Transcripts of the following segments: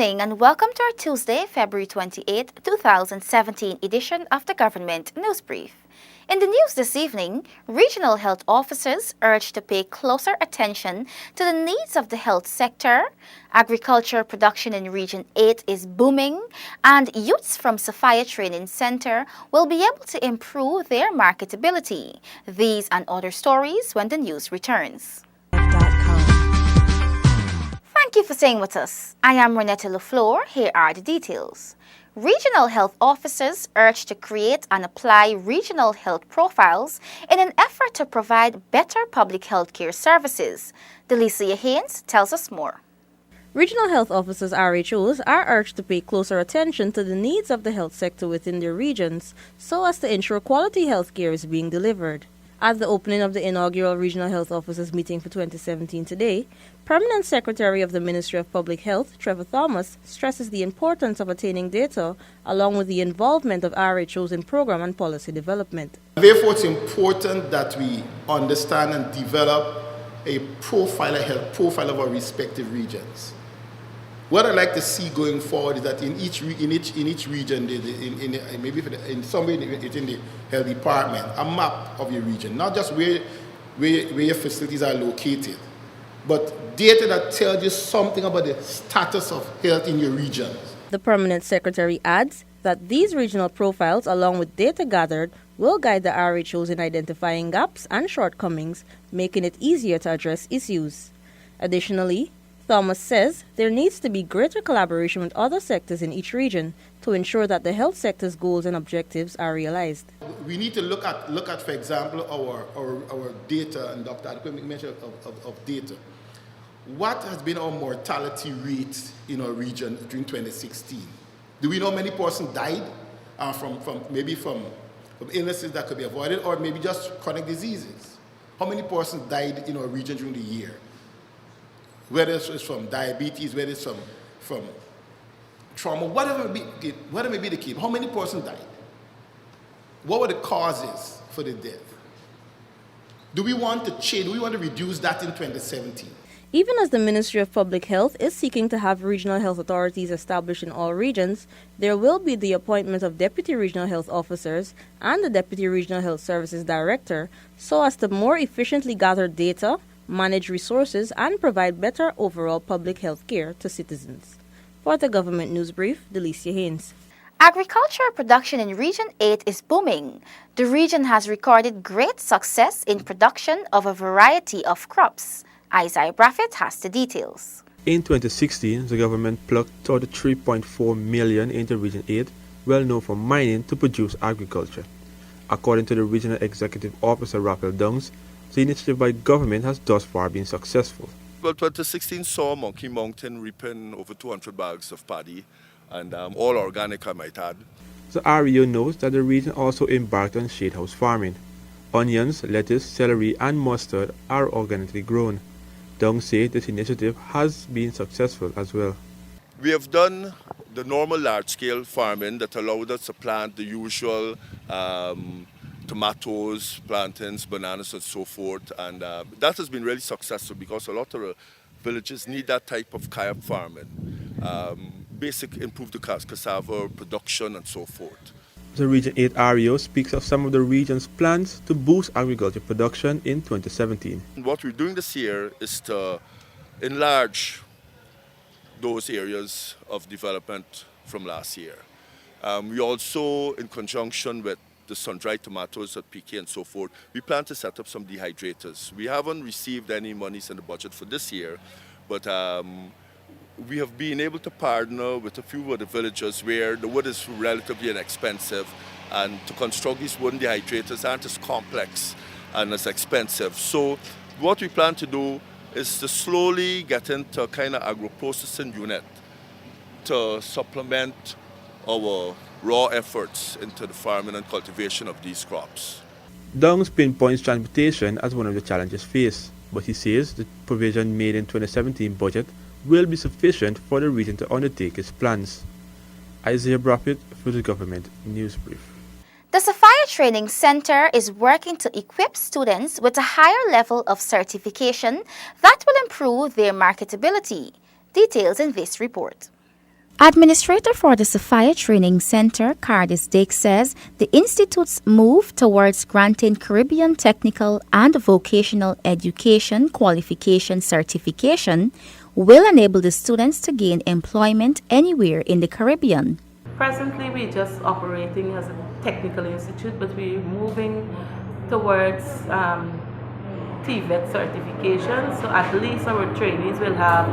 evening and welcome to our Tuesday, February 28, 2017 edition of the Government News Brief. In the news this evening, regional health officers urged to pay closer attention to the needs of the health sector, agriculture production in Region 8 is booming, and youths from Sophia Training Center will be able to improve their marketability. These and other stories when the news returns. Thank you for staying with us. I am Renetta LaFleur. Here are the details. Regional health officers urged to create and apply regional health profiles in an effort to provide better public health care services. Delicia Haynes tells us more. Regional health officers RHOs are urged to pay closer attention to the needs of the health sector within their regions so as to ensure quality health care is being delivered. At the opening of the inaugural Regional Health Officers meeting for 2017 today, Permanent Secretary of the Ministry of Public Health, Trevor Thomas, stresses the importance of attaining data along with the involvement of RHOs in program and policy development. Therefore, it's important that we understand and develop a health profile of our respective regions. What I'd like to see going forward is that in each region, maybe in somewhere within the health department, a map of your region, not just where your facilities are located, but data that tells you something about the status of health in your region. The Permanent Secretary adds that these regional profiles, along with data gathered, will guide the RHOs in identifying gaps and shortcomings, making it easier to address issues. Additionally, Thomas says there needs to be greater collaboration with other sectors in each region to ensure that the health sector's goals and objectives are realized. We need to look at, for example, our data, and Dr. Adequate mentioned of data. What has been our mortality rate in our region during 2016? Do we know how many persons died from illnesses that could be avoided, or maybe just chronic diseases? How many persons died in our region during the year? Whether it's from diabetes, whether it's from trauma, whatever may be the case, how many persons died? What were the causes for the death? Do we want to change? Do we want to reduce that in 2017? Even as the Ministry of Public Health is seeking to have regional health authorities established in all regions, there will be the appointment of Deputy Regional Health Officers and the Deputy Regional Health Services Director so as to more efficiently gather data, manage resources, and provide better overall public health care to citizens. For the Government News Brief, Delicia Haynes. Agriculture production in Region 8 is booming. The region has recorded great success in production of a variety of crops. Isaiah Braffett has the details. In 2016, the government plugged 33.4 million into Region 8, well known for mining, to produce agriculture. According to the Regional Executive Officer Raphael Dungs, the initiative by government has thus far been successful. Well, 2016 saw Monkey Mountain reaping over 200 bags of paddy, and all organic, I might add. The REO notes that the region also embarked on shade house farming. Onions, lettuce, celery, and mustard are organically grown. Dung said this initiative has been successful as well. We have done the normal large-scale farming that allowed us to plant the usual tomatoes, plantains, bananas, and so forth. And that has been really successful because a lot of villages need that type of kayak farming. Improve the cassava production and so forth. The Region 8 REO speaks of some of the region's plans to boost agriculture production in 2017. What we're doing this year is to enlarge those areas of development from last year. We also, in conjunction with the sun-dried tomatoes at PK and so forth, we plan to set up some dehydrators. We haven't received any monies in the budget for this year, but we have been able to partner with a few of the villages where the wood is relatively inexpensive, and to construct these wooden dehydrators aren't as complex and as expensive. So what we plan to do is to slowly get into a kind of agro-processing unit to supplement our raw efforts into the farming and cultivation of these crops. Dungs pinpoints transportation as one of the challenges faced, but he says the provision made in 2017 budget will be sufficient for the region to undertake its plans. Isaiah Braffett for the Government News Brief. The Sophia Training Center is working to equip students with a higher level of certification that will improve their marketability. Details in this report. Administrator for the Sophia Training Center, Cardis Dake, says the Institute's move towards granting Caribbean technical and vocational education qualification certification will enable the students to gain employment anywhere in the Caribbean. Presently, we're just operating as a technical institute, but we're moving towards TVET certification. So at least our trainees will have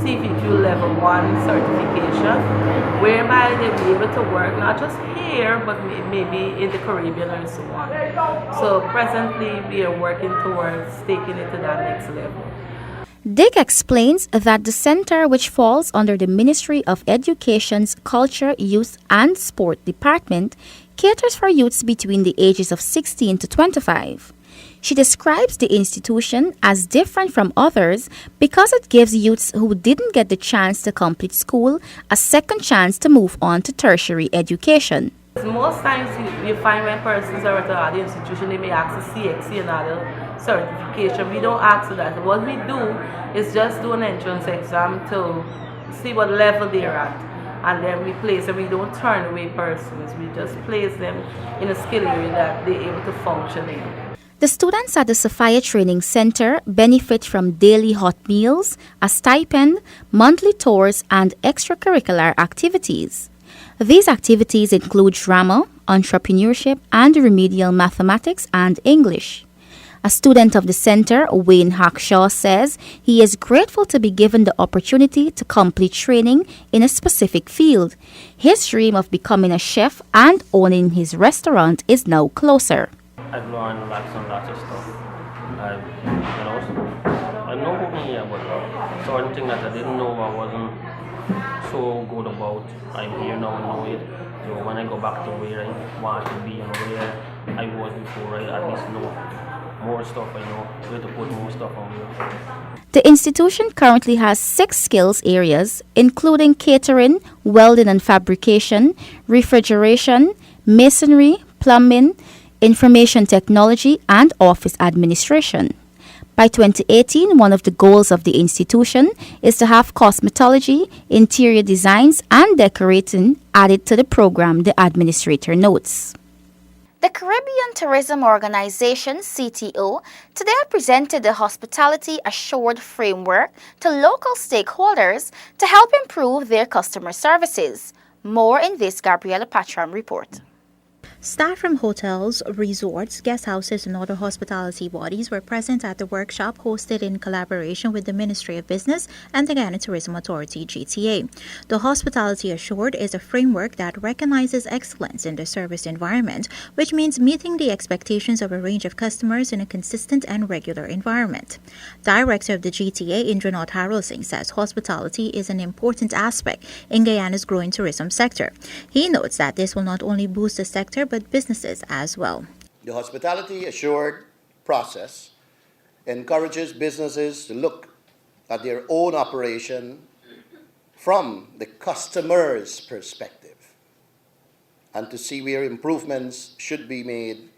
CVQ level 1 certification, whereby they'll be able to work not just here, but maybe in the Caribbean and so on. So presently, we are working towards taking it to that next level. Dick explains that the center, which falls under the Ministry of Education's Culture, Youth and Sport Department, caters for youths between the ages of 16 to 25. She describes the institution as different from others because it gives youths who didn't get the chance to complete school a second chance to move on to tertiary education. Most times you find when persons are at the institution, they may ask a CXC and other certification. We don't ask for that. What we do is just do an entrance exam to see what level they're at. And then we place them. We don't turn away persons. We just place them in a skill area that they're able to function in. The students at the Sophia Training Center benefit from daily hot meals, a stipend, monthly tours, and extracurricular activities. These activities include drama, entrepreneurship, and remedial mathematics and English. A student of the center, Wayne Hackshaw, says he is grateful to be given the opportunity to complete training in a specific field. His dream of becoming a chef and owning his restaurant is now closer. I've learned lots and lots of stuff. I know who me here, but certain things that I didn't know I wasn't so good about. I'm here now and know it. So when I go back to where I want to be and where I was before, I at least know more stuff. I know where to put more stuff on here. The institution currently has 6 skills areas, including catering, welding and fabrication, refrigeration, masonry, plumbing, information technology, and office administration. By 2018, one of the goals of the institution is to have cosmetology, interior designs, and decorating added to the program, the administrator notes. The Caribbean Tourism Organization, CTO, today presented the Hospitality Assured Framework to local stakeholders to help improve their customer services. More in this Gabriela Patram report. Staff from hotels, resorts, guest houses, and other hospitality bodies were present at the workshop hosted in collaboration with the Ministry of Business and the Guyana Tourism Authority, GTA. The Hospitality Assured is a framework that recognizes excellence in the service environment, which means meeting the expectations of a range of customers in a consistent and regular environment. Director of the GTA, Indranath Harrelson, says hospitality is an important aspect in Guyana's growing tourism sector. He notes that this will not only boost the sector, but businesses as well. The Hospitality Assured process encourages businesses to look at their own operation from the customer's perspective and to see where improvements should be made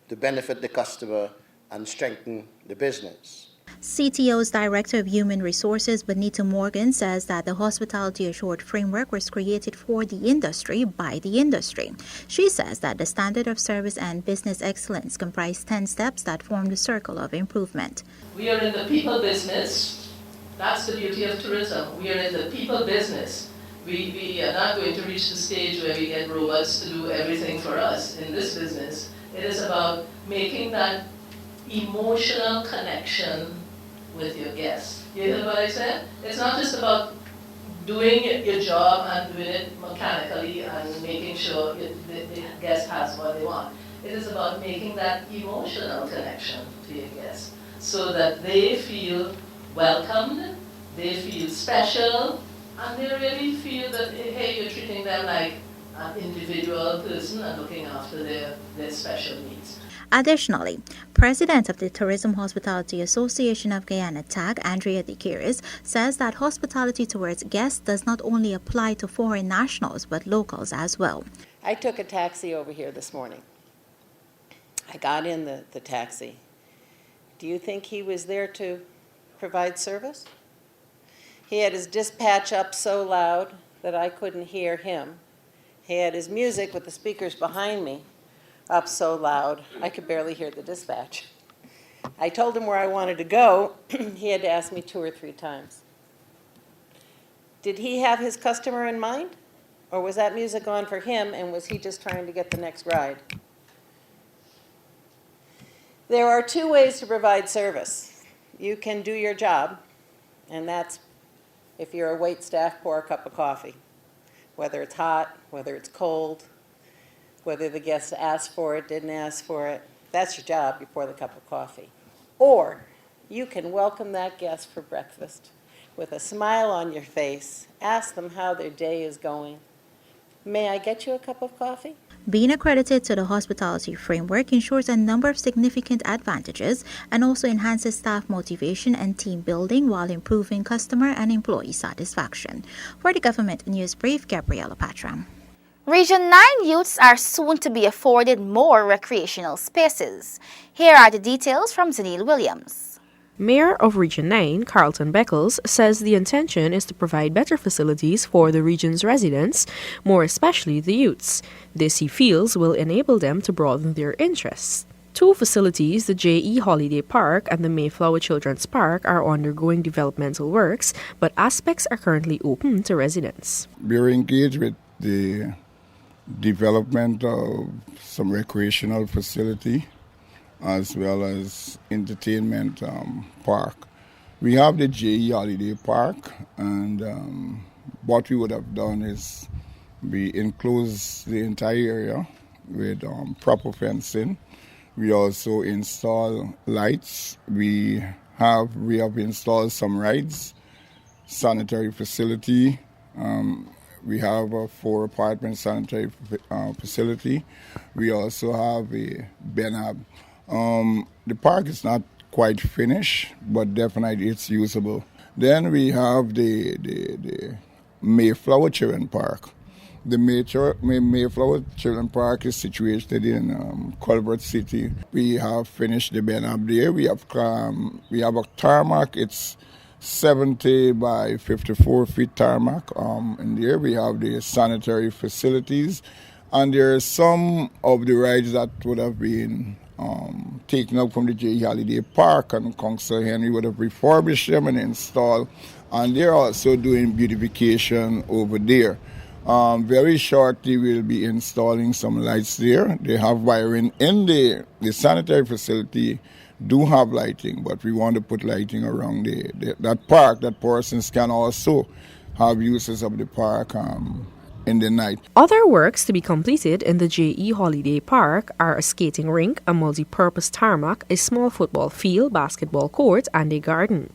to benefit the customer and strengthen the business. CTO's Director of Human Resources, Benita Morgan, says that the Hospitality Assured framework was created for the industry by the industry. She says that the standard of service and business excellence comprise 10 steps that form the circle of improvement. We are in the people business. That's the beauty of tourism. We are in the people business. We are not going to reach the stage where we get robots to do everything for us in this business. It is about making that emotional connection with your guests. You hear what I said? It's not just about doing your job and doing it mechanically and making sure the guest has what they want. It is about making that emotional connection to your guests so that they feel welcomed, they feel special, and they really feel that, hey, you're treating them like an individual person and looking after their special needs. Additionally, President of the Tourism Hospitality Association of Guyana, TAG, Andrea Dikiris, says that hospitality towards guests does not only apply to foreign nationals but locals as well. I took a taxi over here this morning. I got in the taxi. Do you think he was there to provide service? He had his dispatch up so loud that I couldn't hear him. He had his music with the speakers behind me up so loud, I could barely hear the dispatch. I told him where I wanted to go. He had to ask me 2 or 3 times. Did he have his customer in mind? Or was that music on for him, and was he just trying to get the next ride? There are 2 ways to provide service. You can do your job, and that's if you're a wait staff, pour a cup of coffee. Whether it's hot, whether it's cold, whether the guest asked for it, didn't ask for it. That's your job, you pour the cup of coffee. Or you can welcome that guest for breakfast with a smile on your face, ask them how their day is going. May I get you a cup of coffee? Being accredited to the hospitality framework ensures a number of significant advantages and also enhances staff motivation and team building while improving customer and employee satisfaction. For the Government News Brief, Gabriela Patram. Region 9 youths are soon to be afforded more recreational spaces. Here are the details from Zanil Williams. Mayor of Region 9, Carlton Beckles, says the intention is to provide better facilities for the region's residents, more especially the youths. This, he feels, will enable them to broaden their interests. 2 facilities, the J.E. Holiday Park and the Mayflower Children's Park, are undergoing developmental works, but aspects are currently open to residents. We're engaged with the development of some recreational facility as well as entertainment park. We have the J.E. Holiday Park, and what we would have done is we enclose the entire area with proper fencing. We also install lights. We have installed some rides, sanitary facility. We have a 4-apartment sanitary facility. We also have a BENAB. The park is not quite finished, but definitely it's usable. Then we have the Mayflower Children's Park. The Mayflower Children's Park is situated in Culver City. We have finished the BENAB there. We have a tarmac. It's 70 by 54 feet tarmac. In there we have the sanitary facilities, and there are some of the rides that would have been taken up from the J. Holiday Park, and Council Henry would have refurbished them and installed, and they're also doing beautification over there. Very shortly we'll be installing some lights there. They have wiring in the sanitary facility. Do have lighting, but we want to put lighting around that park, that persons can also have uses of the park in the night. Other works to be completed in the J.E. Holiday Park are a skating rink, a multi-purpose tarmac, a small football field, basketball court, and a garden.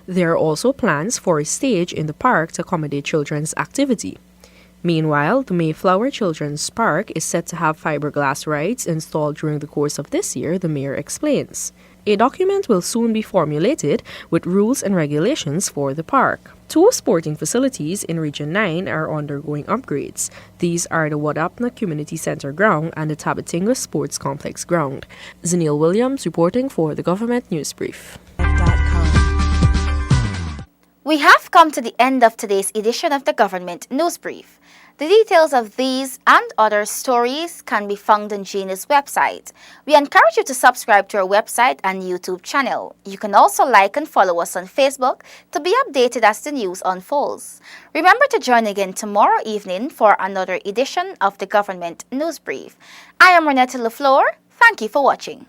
There are also plans for a stage in the park to accommodate children's activity. Meanwhile, the Mayflower Children's Park is set to have fiberglass rides installed during the course of this year, the mayor explains. A document will soon be formulated with rules and regulations for the park. 2 sporting facilities in Region 9 are undergoing upgrades. These are the Wadapna Community Center ground and the Tabatinga Sports Complex ground. Zanil Williams reporting for the Government News Brief. We have come to the end of today's edition of the Government News Brief. The details of these and other stories can be found on GNews website. We encourage you to subscribe to our website and YouTube channel. You can also like and follow us on Facebook to be updated as the news unfolds. Remember to join again tomorrow evening for another edition of the Government News Brief. I am Renetta LaFleur. Thank you for watching.